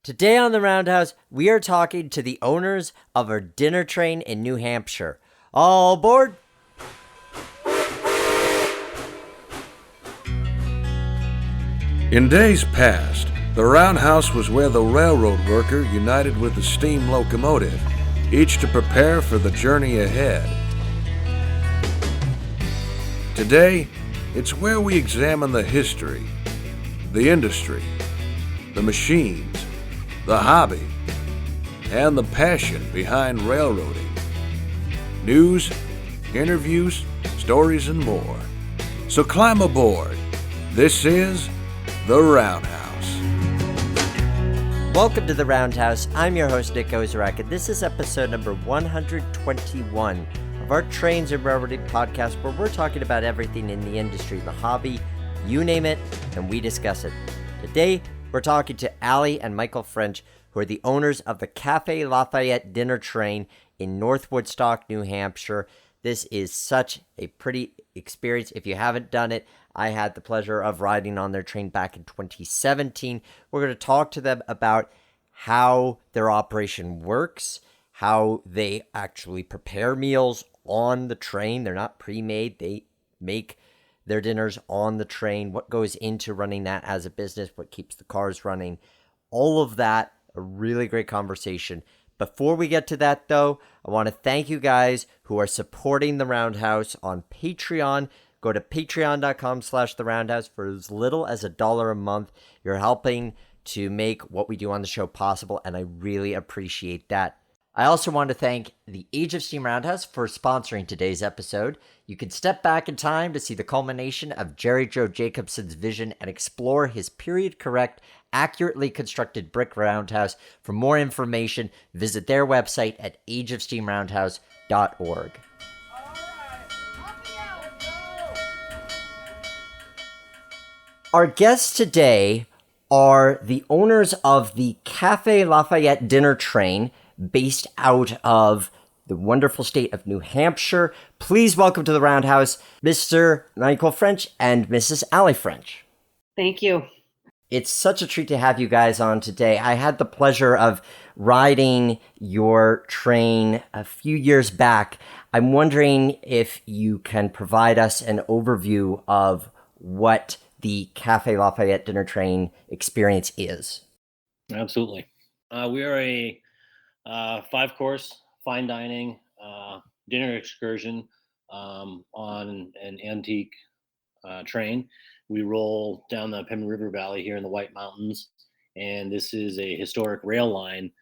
Today on the Roundhouse, we are talking to the owners of a dinner train in New Hampshire. All aboard! In days past, the roundhouse was where the railroad worker united with the steam locomotive, each to prepare for the journey ahead. Today, it's where we examine the history, the industry, the machines, the hobby, and the passion behind railroading. News, interviews, stories, and more. So climb aboard. This is The Roundhouse. Welcome to the Roundhouse. I'm your host, Nick Ozarek, and this is episode number 121 of our Trains and Railroading podcast, where we're talking about everything in the industry, the hobby, you name it, and we discuss it. Today, we're talking to Allie and Michael French, who are the owners of the Cafe Lafayette Dinner Train in North Woodstock, New Hampshire. This is such a pretty experience. If you haven't done it, I had the pleasure of riding on their train back in 2017. We're going to talk to them about how their operation works, how they actually prepare meals on the train. They're not pre-made. They make their dinners on the train, what goes into running that as a business, what keeps the cars running, all of that. A really great conversation. Before we get to that, though, I want to thank you guys who are supporting the Roundhouse on Patreon. Go to patreon.com/theroundhouse for as little as $1 a month. You're helping to make what we do on the show possible, and I really appreciate that. I also want to thank the Age of Steam Roundhouse for sponsoring today's episode. You can step back in time to see the culmination of Jerry Joe Jacobson's vision and explore his period-correct, accurately constructed brick roundhouse. For more information, visit their website at ageofsteamroundhouse.org. Our guests today are the owners of the Cafe Lafayette Dinner Train, based out of the wonderful state of New Hampshire. Please welcome to the Roundhouse, Mr. Michael French and Mrs. Allie French. Thank you. It's such a treat to have you guys on today. I had the pleasure of riding your train a few years back. I'm wondering if you can provide us an overview of what the Cafe Lafayette Dinner Train experience is. Absolutely. We are a 5-course fine dining dinner excursion on an antique train. We roll down the Pembina River Valley here in the White Mountains, and this is a historic rail line.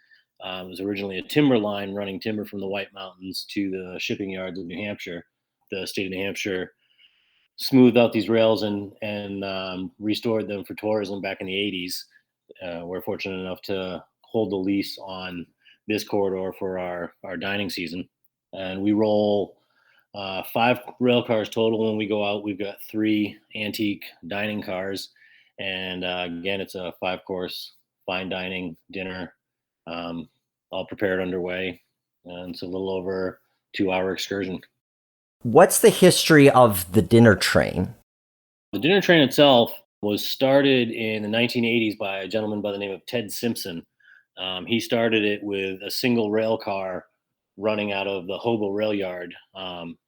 It was originally a timber line running timber from the White Mountains to the shipping yards of New Hampshire. The state of New Hampshire smoothed out these rails and restored them for tourism back in the 80s. We're fortunate enough to hold the lease on this corridor for our dining season. And we roll 5 rail cars total when we go out. We've got 3 antique dining cars. And again, it's a 5-course fine dining dinner, all prepared underway. And it's a little over 2-hour excursion. What's the history of the dinner train? The dinner train itself was started in the 1980s by a gentleman by the name of Ted Simpson. He started it with a single rail car running out of the Hobo rail yard.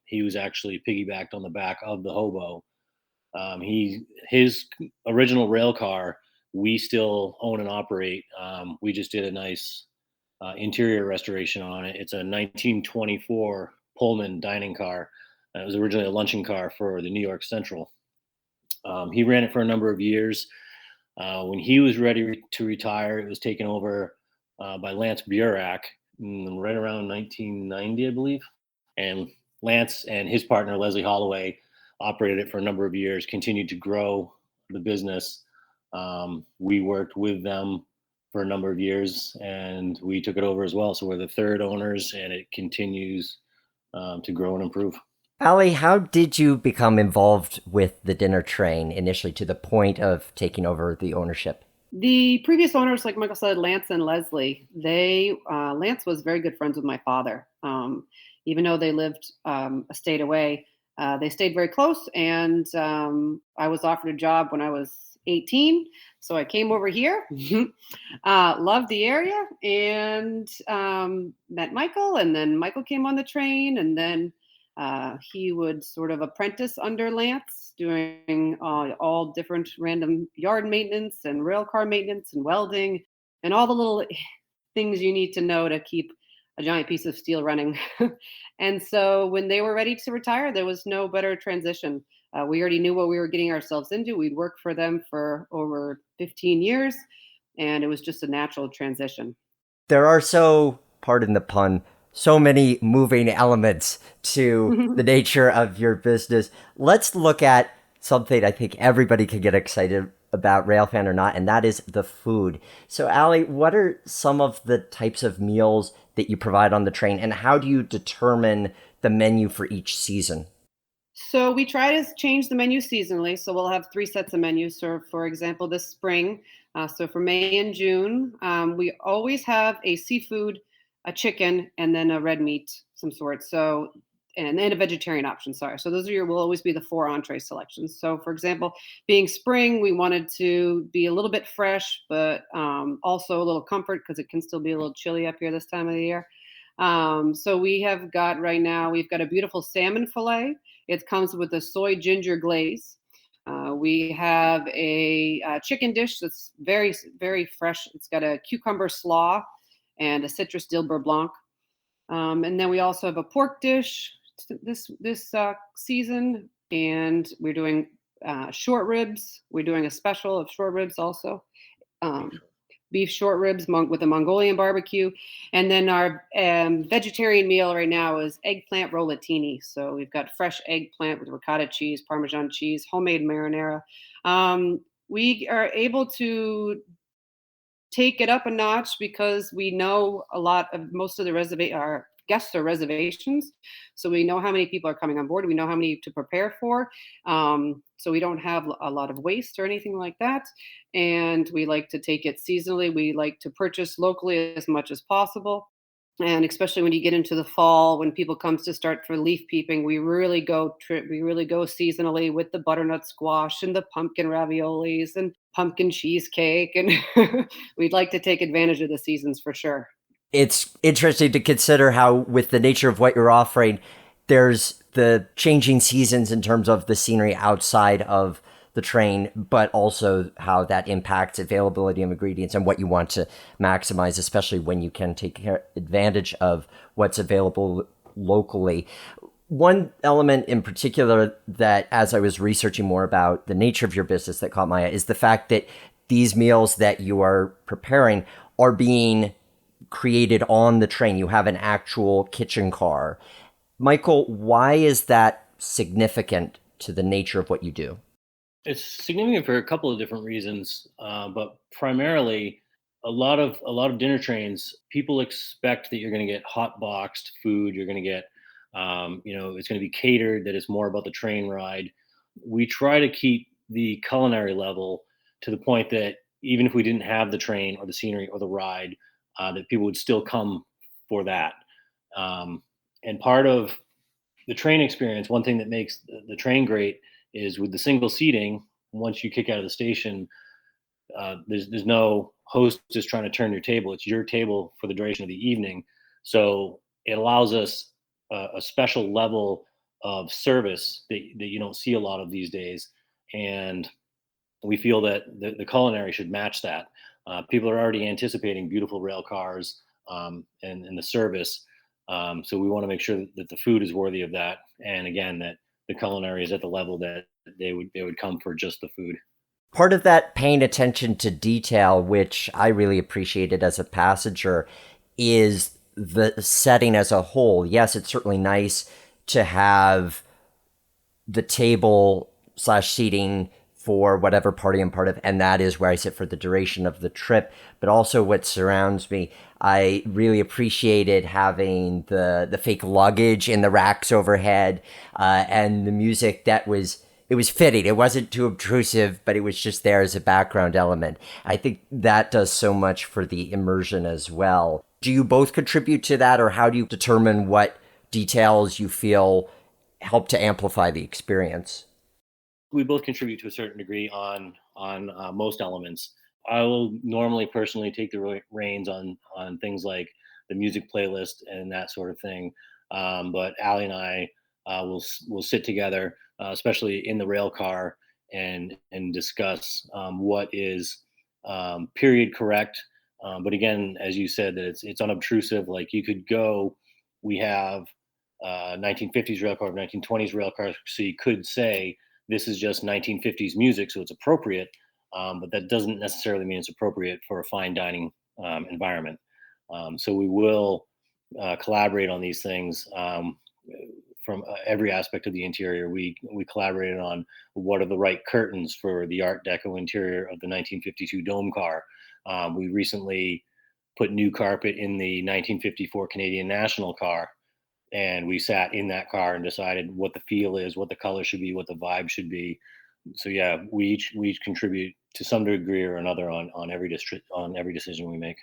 He was actually piggybacked on the back of the Hobo. His original rail car, we still own and operate. We just did a nice interior restoration on it. It's a 1924 Pullman dining car. It was originally a luncheon car for the New York Central. He ran it for a number of years. When he was ready to retire, it was taken over by Lance Burak right around 1990, I believe. And Lance and his partner, Leslie Holloway, operated it for a number of years, continued to grow the business. We worked with them for a number of years, and we took it over as well. So we're the third owners, and it continues to grow and improve. Allie, how did you become involved with the dinner train initially to the point of taking over the ownership? The previous owners, like Michael said, Lance and Leslie, Lance was very good friends with my father. Even though they lived a state away, they stayed very close. And I was offered a job when I was 18. So I came over here, loved the area, and met Michael. And then Michael came on the train, and then he would sort of apprentice under Lance, doing all different random yard maintenance and rail car maintenance and welding and all the little things you need to know to keep a giant piece of steel running. And so when they were ready to retire, there was no better transition. We already knew what we were getting ourselves into. We'd worked for them for over 15 years, and it was just a natural transition. There are pardon the pun, so many moving elements to the nature of your business. Let's look at something I think everybody can get excited about, rail fan or not, and that is the food. So, Allie, what are some of the types of meals that you provide on the train, and how do you determine the menu for each season? So we try to change the menu seasonally. So we'll have 3 sets of menus. So for example, this spring, so for May and June, we always have a seafood, a chicken, and then a red meat, some sort. So and then a vegetarian option. Sorry. So those will always be the 4 entree selections. So for example, being spring, we wanted to be a little bit fresh, but also a little comfort because it can still be a little chilly up here this time of the year. So we have got right now, we've got a beautiful salmon fillet. It comes with a soy ginger glaze. We have a chicken dish that's very, very fresh. It's got a cucumber slaw and a citrus dill beurre blanc. And then we also have a pork dish this season, and we're doing short ribs. We're doing a special of short ribs also. Beef short ribs with a Mongolian barbecue. And then our vegetarian meal right now is eggplant rollatini. So we've got fresh eggplant with ricotta cheese, Parmesan cheese, homemade marinara. We are able to take it up a notch because we know most of our guests are reservations. So we know how many people are coming on board. We know how many to prepare for. So we don't have a lot of waste or anything like that. And we like to take it seasonally. We like to purchase locally as much as possible. And especially when you get into the fall, when people come to start for leaf peeping, we really go seasonally with the butternut squash and the pumpkin raviolis and pumpkin cheesecake. And we'd like to take advantage of the seasons for sure. It's interesting to consider how, with the nature of what you're offering, there's the changing seasons in terms of the scenery outside of the train, but also how that impacts availability of ingredients and what you want to maximize, especially when you can take advantage of what's available locally. One element in particular that, as I was researching more about the nature of your business, that caught my eye is the fact that these meals that you are preparing are being created on the train. You have an actual kitchen car. Michael, why is that significant to the nature of what you do? It's significant for a couple of different reasons, but primarily a lot of dinner trains, people expect that you're going to get hot boxed food. You're going to get, it's going to be catered, that it's more about the train ride. We try to keep the culinary level to the point that even if we didn't have the train or the scenery or the ride, that people would still come for that. And part of the train experience, one thing that makes the train great is with the single seating. Once you kick out of the station, there's no host just trying to turn your table. It's your table for the duration of the evening. So it allows us a special level of service that you don't see a lot of these days. And we feel that the culinary should match that. People are already anticipating beautiful rail cars and the service. So we want to make sure that the food is worthy of that. And again, that the culinary is at the level that they would come for just the food. Part of that paying attention to detail, which I really appreciated as a passenger, is the setting as a whole. Yes, it's certainly nice to have the table/seating for whatever party I'm part of, and that is where I sit for the duration of the trip, but also what surrounds me. I really appreciated having the fake luggage in the racks overhead, and the music that was fitting. It wasn't too obtrusive, but it was just there as a background element. I think that does so much for the immersion as well. Do you both contribute to that, or how do you determine what details you feel help to amplify the experience? We both contribute to a certain degree on on most elements. I will normally personally take the reins on things like the music playlist and that sort of thing. But Allie and I will sit together, especially in the rail car, and discuss what is period correct. But again, as you said, that it's unobtrusive. Like you could go, we have 1950s rail car, 1920s rail car, so you could say this is just 1950s music, so it's appropriate. But that doesn't necessarily mean it's appropriate for a fine dining environment. So we will collaborate on these things from every aspect of the interior. We collaborated on what are the right curtains for the Art Deco interior of the 1952 Dome car. We recently put new carpet in the 1954 Canadian National car, and we sat in that car and decided what the feel is, what the color should be, what the vibe should be. So yeah, we each contribute to some degree or another on every decision we make.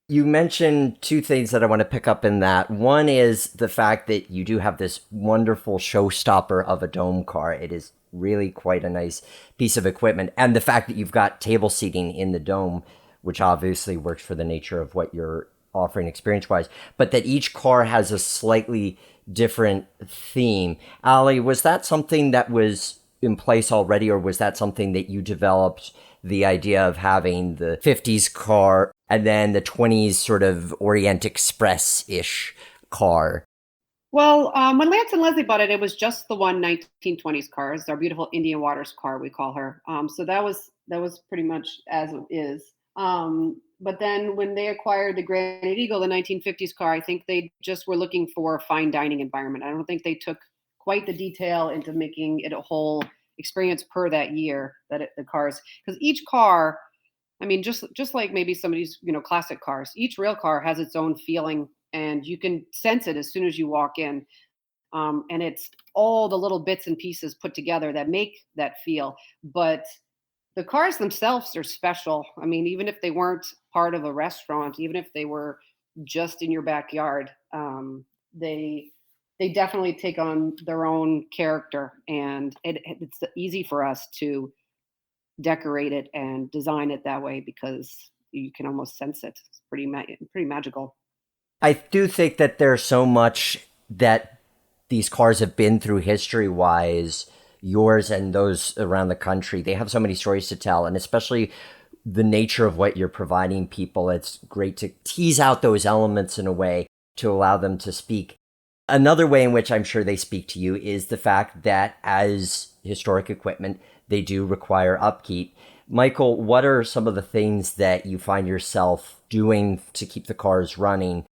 You mentioned two things that I want to pick up in that. One is the fact that you do have this wonderful showstopper of a dome car. It is really quite a nice piece of equipment. And the fact that you've got table seating in the dome, which obviously works for the nature of what you're offering experience-wise, but that each car has a slightly different theme. Ali, was that something that was in place already, or was that something that you developed, the idea of having the 50s car and then the 20s sort of Orient Express-ish car? Well, when Lance and Leslie bought it, it was just the one 1920s car. It's our beautiful Indian Waters car, we call her. So that was pretty much as it is. But then when they acquired the Granite Eagle, the 1950s car, I think they just were looking for a fine dining environment. I don't think they took quite the detail into making it a whole experience per that year the cars, because each car, I mean, just like maybe somebody's classic cars, each rail car has its own feeling, and you can sense it as soon as you walk in. And it's all the little bits and pieces put together that make that feel. But the cars themselves are special. I mean, even if they weren't part of a restaurant, even if they were just in your backyard, they definitely take on their own character, and it's easy for us to decorate it and design it that way because you can almost sense it. It's pretty magical. I do think that there's so much that these cars have been through history-wise, yours and those around the country. They have so many stories to tell, and especially the nature of what you're providing people. It's great to tease out those elements in a way to allow them to speak. Another way in which I'm sure they speak to you is the fact that as historic equipment, they do require upkeep. Michael, what are some of the things that you find yourself doing to keep the cars running,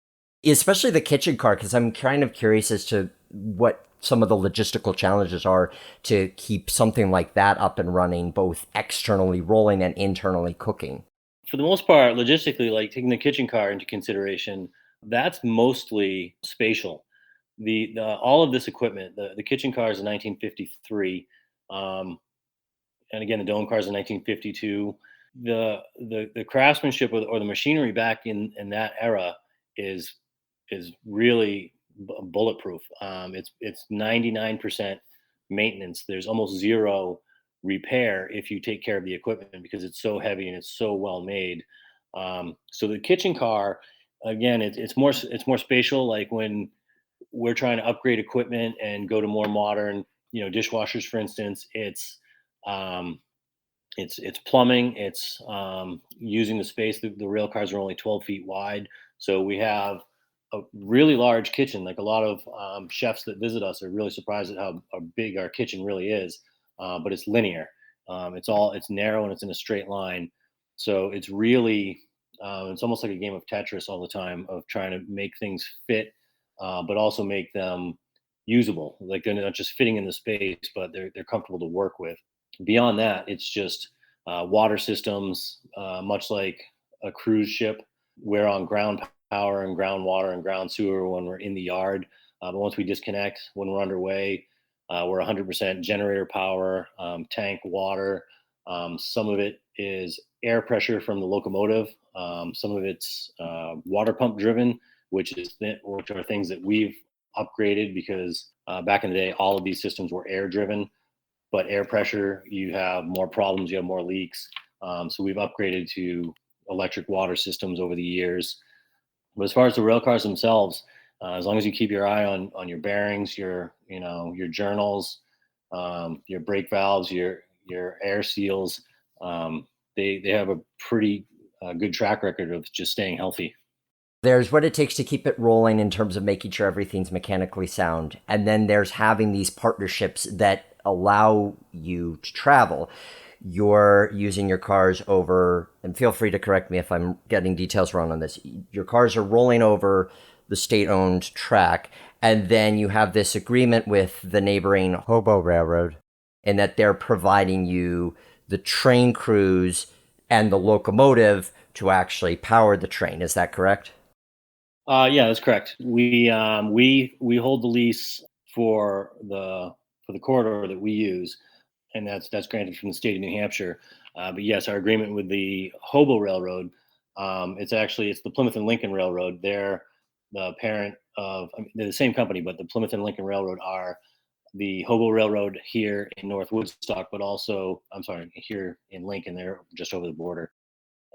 especially the kitchen car? Because I'm kind of curious as to what some of the logistical challenges are to keep something like that up and running, both externally rolling and internally cooking. For the most part, logistically, like taking the kitchen car into consideration, that's mostly spatial. The all of this equipment, the kitchen car is in 1953, and again the dome car is in 1952. The craftsmanship or the machinery back in that era is really bulletproof. It's 99% maintenance. There's almost zero repair if you take care of the equipment because it's so heavy and it's so well made. So the kitchen car, again, it's more spatial. Like when we're trying to upgrade equipment and go to more modern, dishwashers, for instance, it's plumbing. It's using the space. The rail cars are only 12 feet wide, so we have a really large kitchen. Like a lot of chefs that visit us are really surprised at how big our kitchen really is. But it's linear. It's narrow and it's in a straight line. So it's really it's almost like a game of Tetris all the time of trying to make things fit, but also make them usable. Like they're not just fitting in the space, but they're comfortable to work with. Beyond that, it's just water systems, much like a cruise ship. We're on ground power and groundwater and ground sewer when we're in the yard. But once we disconnect, when we're underway, we're 100% generator power, tank water. Some of it is air pressure from the locomotive. Some of it's water pump driven, which are things that we've upgraded because back in the day, all of these systems were air driven. but air pressure, you have more problems, you have more leaks. So we've upgraded to electric water systems over the years. But as far as the rail cars themselves, as long as you keep your eye on your bearings, your journals, your brake valves, your air seals, they have a pretty good track record of just staying healthy. There's what it takes to keep it rolling in terms of making sure everything's mechanically sound. And then there's having these partnerships that allow you to travel. You're using your cars over, and feel free to correct me if I'm getting details wrong on this. Your cars are rolling over the state-owned track, and then you have this agreement with the neighboring Hobo Railroad, in that they're providing you the train crews and the locomotive to actually power the train. Is that correct? Yeah, that's correct. We hold the lease for the corridor that we use, and that's granted from the state of New Hampshire. But yes, our agreement with the Hobo Railroad, it's the Plymouth and Lincoln Railroad. They're the parent of, I mean, they're the same company, but the Plymouth and Lincoln Railroad are the Hobo Railroad here in North Woodstock, but also, I'm sorry, here in Lincoln. They're just over the border,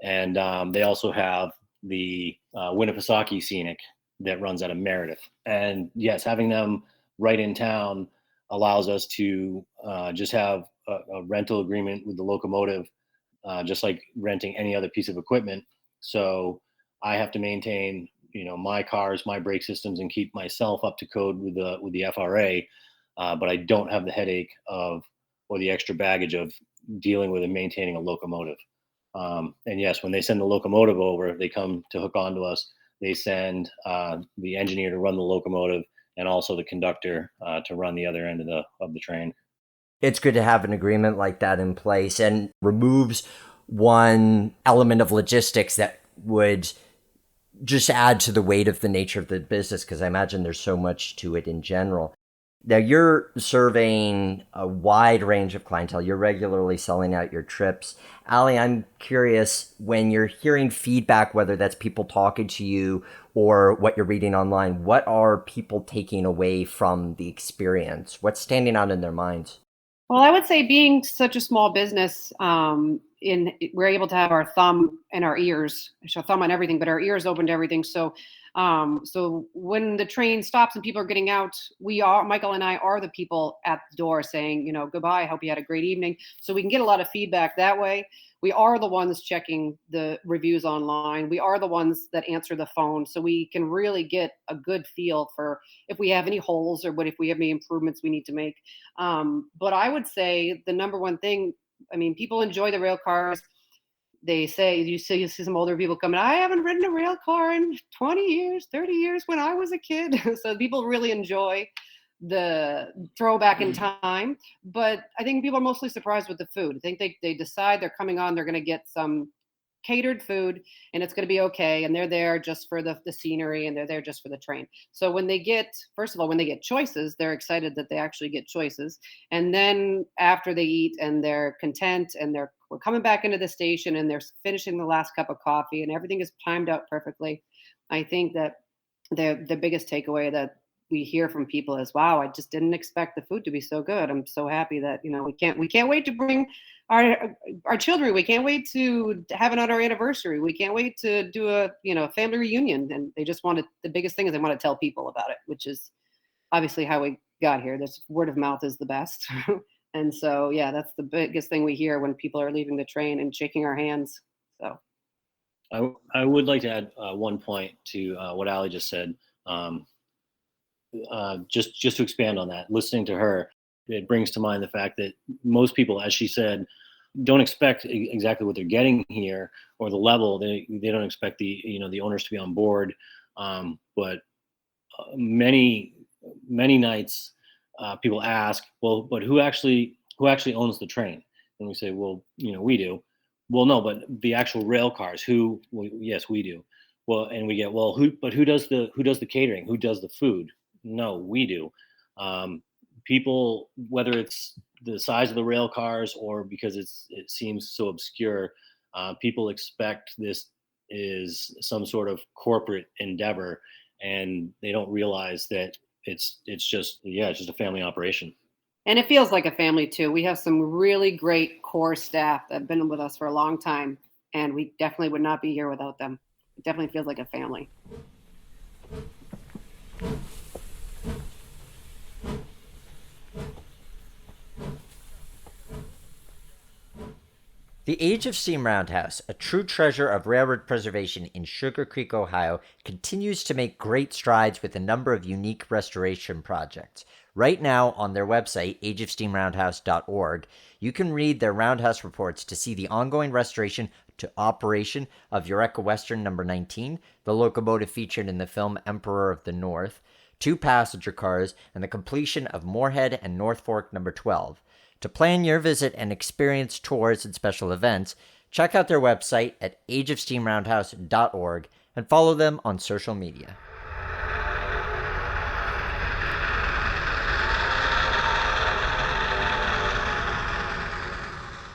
and they also have the Winnipesaukee Scenic that runs out of Meredith. And yes, having them right in town allows us to just have a rental agreement with the locomotive, just like renting any other piece of equipment. So I have to maintain, my cars, my brake systems, and keep myself up to code with the FRA. But I don't have the headache or the extra baggage of dealing with and maintaining a locomotive. And yes, when they send the locomotive over, they come to hook onto us. They send the engineer to run the locomotive, and also the conductor to run the other end of the train. It's good to have an agreement like that in place, and removes one element of logistics that would just add to the weight of the nature of the business, because I imagine there's so much to it in general. Now, you're surveying a wide range of clientele. You're regularly selling out your trips. Ali, I'm curious, when you're hearing feedback, whether that's people talking to you or what you're reading online, what are people taking away from the experience? What's standing out in their minds? Well, I would say, being such a small business, we're able to have our thumb in our ears, our thumb on everything, but our ears open to everything. So when the train stops and people are getting out, Michael and I are the people at the door saying, goodbye, I hope you had a great evening. So we can get a lot of feedback that way. We are the ones checking the reviews online. We are the ones that answer the phone. So we can really get a good feel for if we have any holes, or if we have any improvements we need to make. But I would say the number one thing, people enjoy the rail cars. They say, you see some older people coming, I haven't ridden a rail car in 20 years, 30 years, when I was a kid. So people really enjoy the throwback in time. But I think people are mostly surprised with the food. I think they decide they're coming on, they're going to get some catered food, and it's going to be okay, and they're there just for the scenery, and they're there just for the train. So when they get choices, they're excited that they actually get choices. And then after they eat and they're content, and we're coming back into the station, and they're finishing the last cup of coffee, and everything is timed out perfectly, I think that the biggest takeaway that we hear from people is, wow, I just didn't expect the food to be so good. I'm so happy that we can't wait to bring our children. We can't wait to have it on our anniversary. We can't wait to do a family reunion. And they just the biggest thing is they want to tell people about it, which is obviously how we got here. This word of mouth is the best. And so, yeah, that's the biggest thing we hear when people are leaving the train and shaking our hands. So I would like to add one point to what Ali just said. Just to expand on that, listening to her, it brings to mind the fact that most people, as she said, don't expect exactly what they're getting here, or the level. They don't expect the owners to be on board. But many nights, people ask, well, but who actually owns the train? And we say, well, we do. Well, no, but the actual rail cars, who? Well, yes, we do. Well, and we get, well, who does the catering? Who does the food? No, we do. People, whether it's the size of the rail cars or because it seems so obscure, people expect this is some sort of corporate endeavor, and they don't realize that it's just a family operation. And it feels like a family too. We have some really great core staff that have been with us for a long time, and we definitely would not be here without them. It definitely feels like a family. The Age of Steam Roundhouse, a true treasure of railroad preservation in Sugar Creek, Ohio, continues to make great strides with a number of unique restoration projects. Right now, on their website, ageofsteamroundhouse.org, you can read their roundhouse reports to see the ongoing restoration to operation of Eureka Western number 19, the locomotive featured in the film Emperor of the North, 2 passenger cars, and the completion of Moorhead and North Fork number 12. To plan your visit and experience tours and special events, check out their website at ageofsteamroundhouse.org and follow them on social media.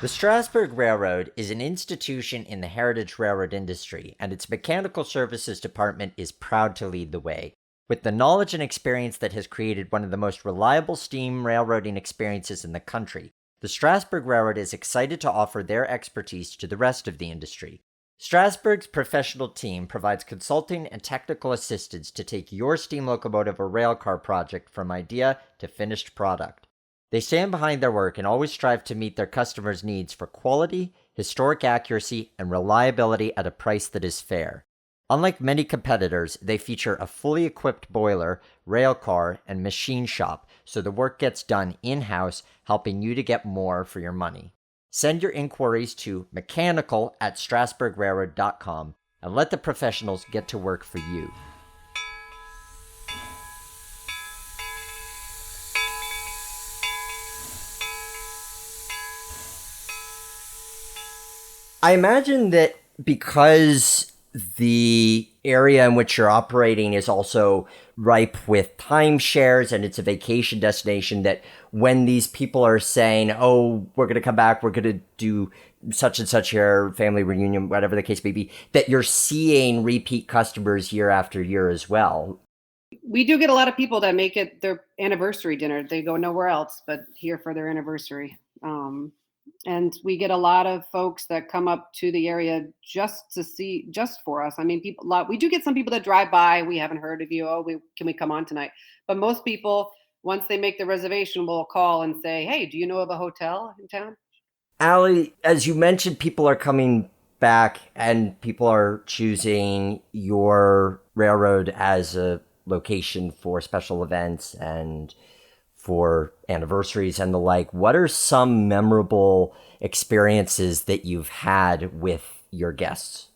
The Strasburg Railroad is an institution in the heritage railroad industry, and its mechanical services department is proud to lead the way. With the knowledge and experience that has created one of the most reliable steam railroading experiences in the country, the Strasburg Railroad is excited to offer their expertise to the rest of the industry. Strasburg's professional team provides consulting and technical assistance to take your steam locomotive or railcar project from idea to finished product. They stand behind their work and always strive to meet their customers' needs for quality, historic accuracy, and reliability at a price that is fair. Unlike many competitors, they feature a fully equipped boiler, rail car, and machine shop, so the work gets done in-house, helping you to get more for your money. Send your inquiries to mechanical@strasburgrailroad.com and let the professionals get to work for you. I imagine that because the area in which you're operating is also ripe with timeshares and it's a vacation destination, that when these people are saying, oh, we're going to come back, we're going to do such and such here, family reunion, whatever the case may be, that you're seeing repeat customers year after year as well. We do get a lot of people that make it their anniversary dinner. They go nowhere else but here for their anniversary. And we get a lot of folks that come up to the area just to see, just for us. I mean, we do get some people that drive by. We haven't heard of you. Oh, can we come on tonight? But most people, once they make the reservation, will call and say, hey, do you know of a hotel in town? Allie, as you mentioned, people are coming back and people are choosing your railroad as a location for special events and for anniversaries and the like. What are some memorable experiences that you've had with your guests?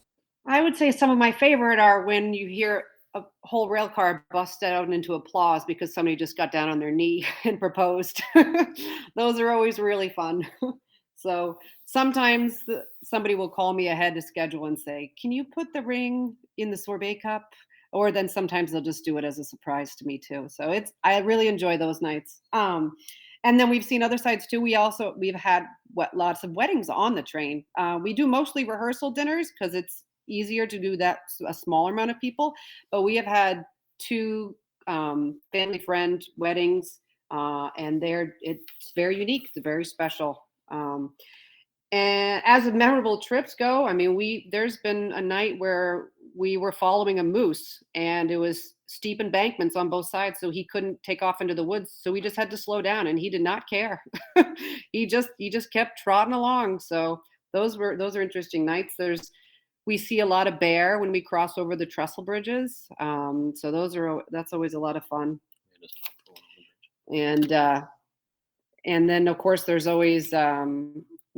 I would say some of my favorite are when you hear a whole rail car bust out into applause because somebody just got down on their knee and proposed. Those are always really fun. So sometimes somebody will call me ahead to schedule and say, can you put the ring in the sorbet cup? Or then sometimes they'll just do it as a surprise to me too. So I really enjoy those nights. And then we've seen other sides too. We've had lots of weddings on the train. We do mostly rehearsal dinners because it's easier to do that a smaller amount of people. But we have had 2 family friend weddings, and it's very unique. It's very special. And as memorable trips go, I mean, there's been a night where we were following a moose and it was steep embankments on both sides, so he couldn't take off into the woods. So we just had to slow down, and he did not care. he just kept trotting along. So those are interesting nights. We see a lot of bear when we cross over the trestle bridges. So that's always a lot of fun. And then of course there's always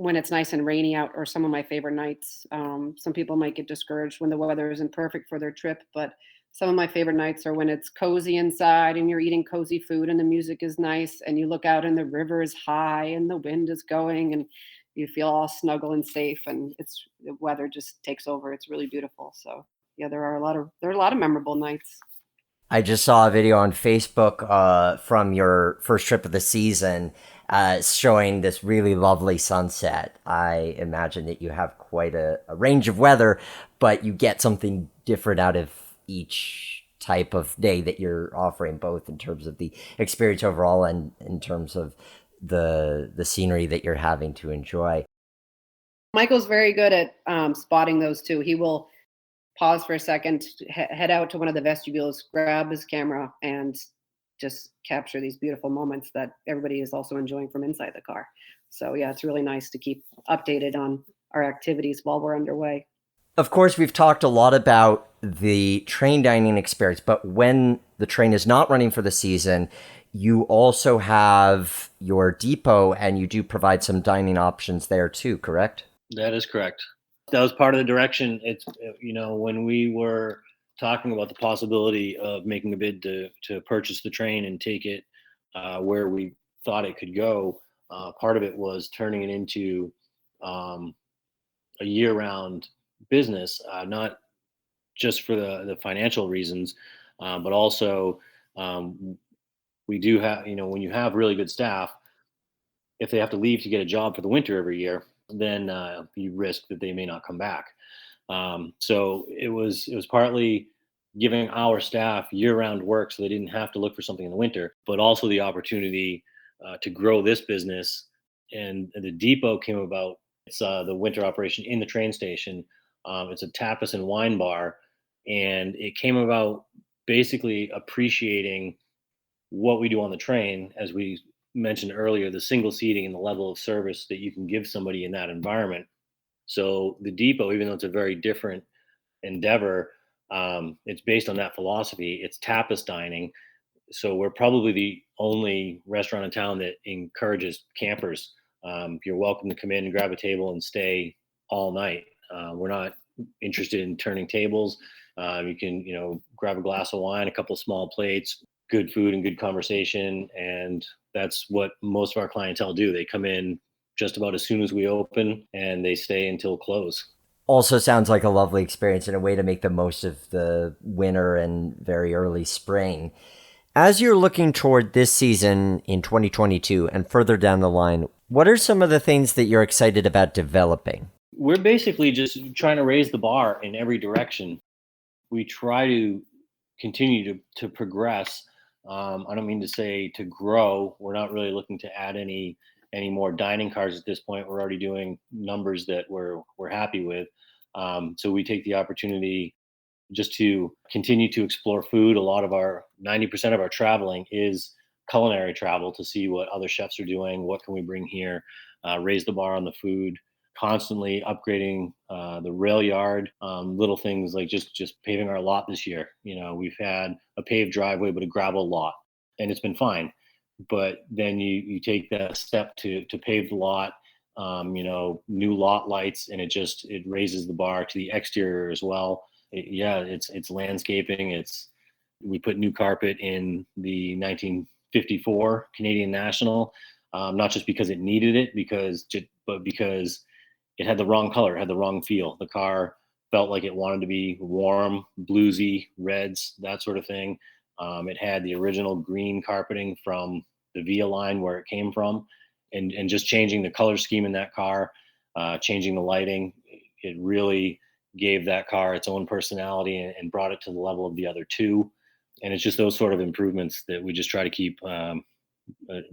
when it's nice and rainy out, or some of my favorite nights. Some people might get discouraged when the weather isn't perfect for their trip, but some of my favorite nights are when it's cozy inside and you're eating cozy food and the music is nice and you look out and the river is high and the wind is going and you feel all snuggle and safe, and the weather just takes over. It's really beautiful. So yeah, there are a lot of memorable nights. I just saw a video on Facebook from your first trip of the season showing this really lovely sunset. I imagine that you have quite a range of weather, but you get something different out of each type of day that you're offering, both in terms of the experience overall and in terms of the scenery that you're having to enjoy. Michael's very good at spotting those too. He will pause for a second, head out to one of the vestibules, grab his camera, and just capture these beautiful moments that everybody is also enjoying from inside the car. So yeah, it's really nice to keep updated on our activities while we're underway. Of course, we've talked a lot about the train dining experience, but when the train is not running for the season, you also have your depot and you do provide some dining options there too, correct? That is correct. That was part of the direction. It's, when we were talking about the possibility of making a bid to purchase the train and take it where we thought it could go, part of it was turning it into a year-round business, not just for the financial reasons, but also we do have, when you have really good staff, if they have to leave to get a job for the winter every year, then you risk that they may not come back. So it was partly giving our staff year-round work so they didn't have to look for something in the winter, but also the opportunity to grow this business. And the depot came about. It's the winter operation in the train station. It's a tapas and wine bar, and it came about basically appreciating what we do on the train, as we mentioned earlier, the single seating and the level of service that you can give somebody in that environment. So the depot, even though it's a very different endeavor, it's based on that philosophy. It's tapas dining. So we're probably the only restaurant in town that encourages campers. You're welcome to come in and grab a table and stay all night. We're not interested in turning tables. You can, grab a glass of wine, a couple of small plates, good food and good conversation. And that's what most of our clientele do. They come in just about as soon as we open and they stay until close. Also sounds like a lovely experience and a way to make the most of the winter and very early spring. As you're looking toward this season in 2022 and further down the line, what are some of the things that you're excited about developing? We're basically just trying to raise the bar in every direction. We try to continue to progress. I don't mean to say to grow. We're not really looking to add any more dining cars at this point. We're already doing numbers that we're happy with. So we take the opportunity just to continue to explore food. A lot of 90% of our traveling is culinary travel to see what other chefs are doing. What can we bring here? Raise the bar on the food. Constantly upgrading the rail yard. Little things like just paving our lot this year. We've had a paved driveway, but a gravel lot, and it's been fine. But then you take that step to pave the lot. New lot lights, and it raises the bar to the exterior as well. It's landscaping. We put new carpet in the 1954 Canadian National, not just because it needed it, but because it had the wrong color, it had the wrong feel. The car felt like it wanted to be warm, bluesy, reds, that sort of thing. It had the original green carpeting from the Via line where it came from, and just changing the color scheme in that car, changing the lighting, it really gave that car its own personality and brought it to the level of the other two. And it's just those sort of improvements that we just try to keep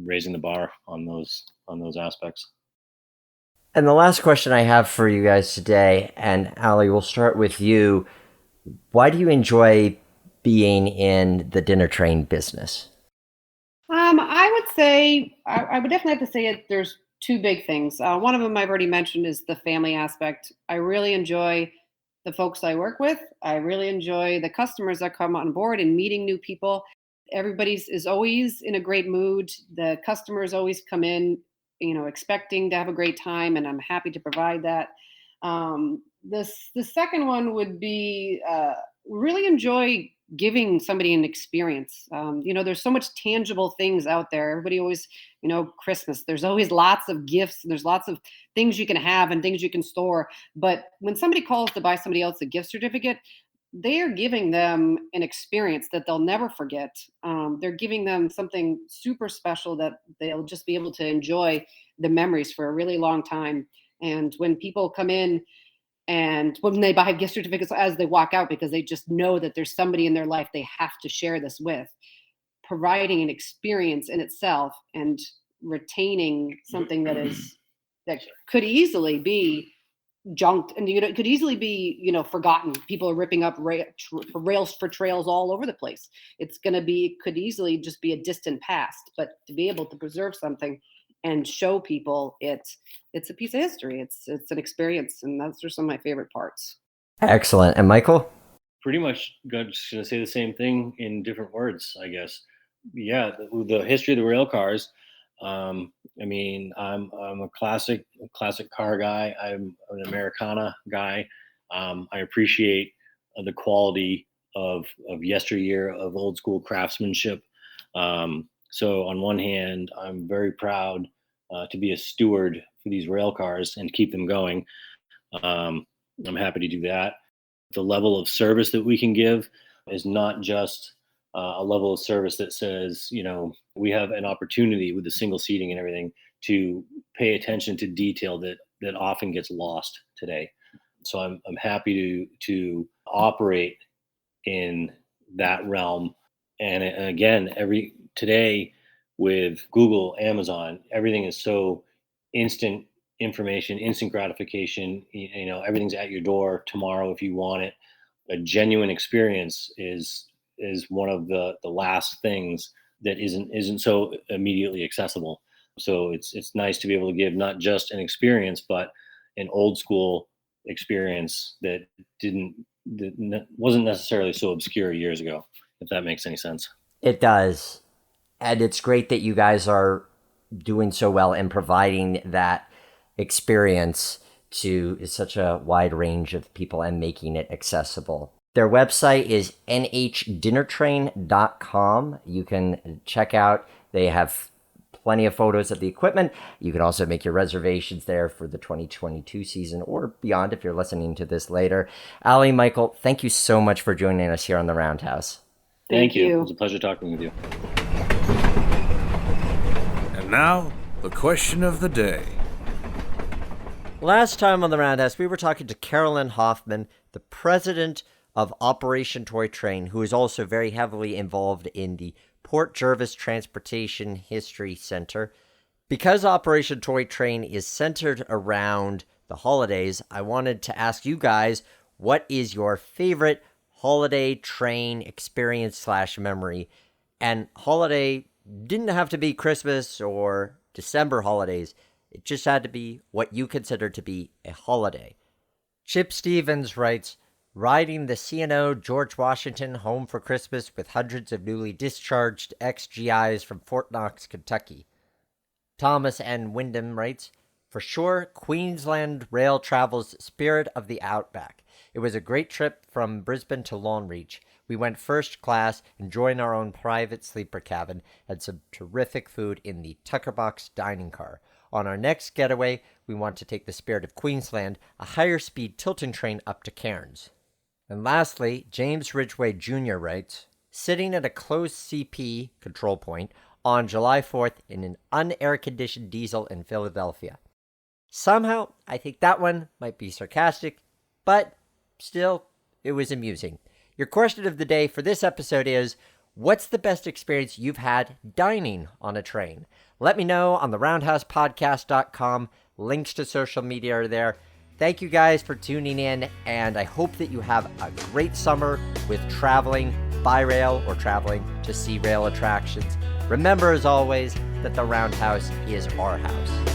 raising the bar on those aspects. And the last question I have for you guys today, and Allie, we'll start with you. Why do you enjoy being in the dinner train business? I would say, I would definitely have to say there's two big things. One of them I've already mentioned is the family aspect. I really enjoy the folks I work with. I really enjoy the customers that come on board and meeting new people. Everybody's is always in a great mood. The customers always come in, expecting to have a great time, and I'm happy to provide that. The second one would be really enjoy giving somebody an experience. There's so much tangible things out there. Everybody always, Christmas, there's always lots of gifts. There's lots of things you can have and things you can store. But when somebody calls to buy somebody else a gift certificate, they are giving them an experience that they'll never forget. They're giving them something super special that they'll just be able to enjoy the memories for a really long time. And when people come in and when they buy gift certificates as they walk out, because they just know that there's somebody in their life they have to share this with, providing an experience in itself and retaining something that could easily be junked, and it could easily be forgotten. People are ripping up rails for trails all over the place. It could easily just be a distant past, but to be able to preserve something and show people it's a piece of history, it's an experience, and those are some of my favorite parts. Excellent. And Michael? Pretty much going to say the same thing in different words, I guess. Yeah, the history of the rail cars. I'm a classic car guy. I'm an Americana guy. I appreciate the quality of yesteryear, of old school craftsmanship. So on one hand, I'm very proud to be a steward for these rail cars and keep them going. I'm happy to do that. The level of service that we can give is not just a level of service that says, we have an opportunity with the single seating and everything to pay attention to detail that often gets lost today. So I'm happy to operate in that realm. And again, today with Google, Amazon, everything is so instant information, instant gratification. Everything's at your door tomorrow if you want it. A genuine experience is one of the last things that isn't so immediately accessible. So it's nice to be able to give not just an experience, but an old school experience that wasn't necessarily so obscure years ago, if that makes any sense. It does. And it's great that you guys are doing so well in providing that experience to such a wide range of people and making it accessible. Their website is nhdinnertrain.com. You can check out, they have plenty of photos of the equipment. You can also make your reservations there for the 2022 season or beyond if you're listening to this later. Ali, Michael, thank you so much for joining us here on the Roundhouse. Thank you. It was a pleasure talking with you. And now, the question of the day. Last time on the Roundhouse, we were talking to Carolyn Hoffman, the president of Operation Toy Train, who is also very heavily involved in the Port Jervis Transportation History Center. Because Operation Toy Train is centered around the holidays, I wanted to ask you guys, what is your favorite holiday train experience / memory? And holiday didn't have to be Christmas or December holidays. It just had to be what you consider to be a holiday. Chip Stevens writes, riding the C&O George Washington home for Christmas with hundreds of newly discharged ex-GIs from Fort Knox, Kentucky. Thomas N. Wyndham writes, for sure, Queensland Rail travel's spirit of the outback. It was a great trip from Brisbane to Longreach. We went first class, enjoying our own private sleeper cabin, and some terrific food in the Tuckerbox dining car. On our next getaway, we want to take the Spirit of Queensland, a higher-speed tilting train up to Cairns. And lastly, James Ridgway Jr. writes, sitting at a closed CP control point on July 4th in an unair-conditioned diesel in Philadelphia. Somehow, I think that one might be sarcastic, but still, it was amusing. Your question of the day for this episode is, what's the best experience you've had dining on a train? Let me know on the roundhousepodcast.com. Links to social media are there. Thank you guys for tuning in, and I hope that you have a great summer with traveling by rail or traveling to see rail attractions. Remember, as always, that the Roundhouse is our house.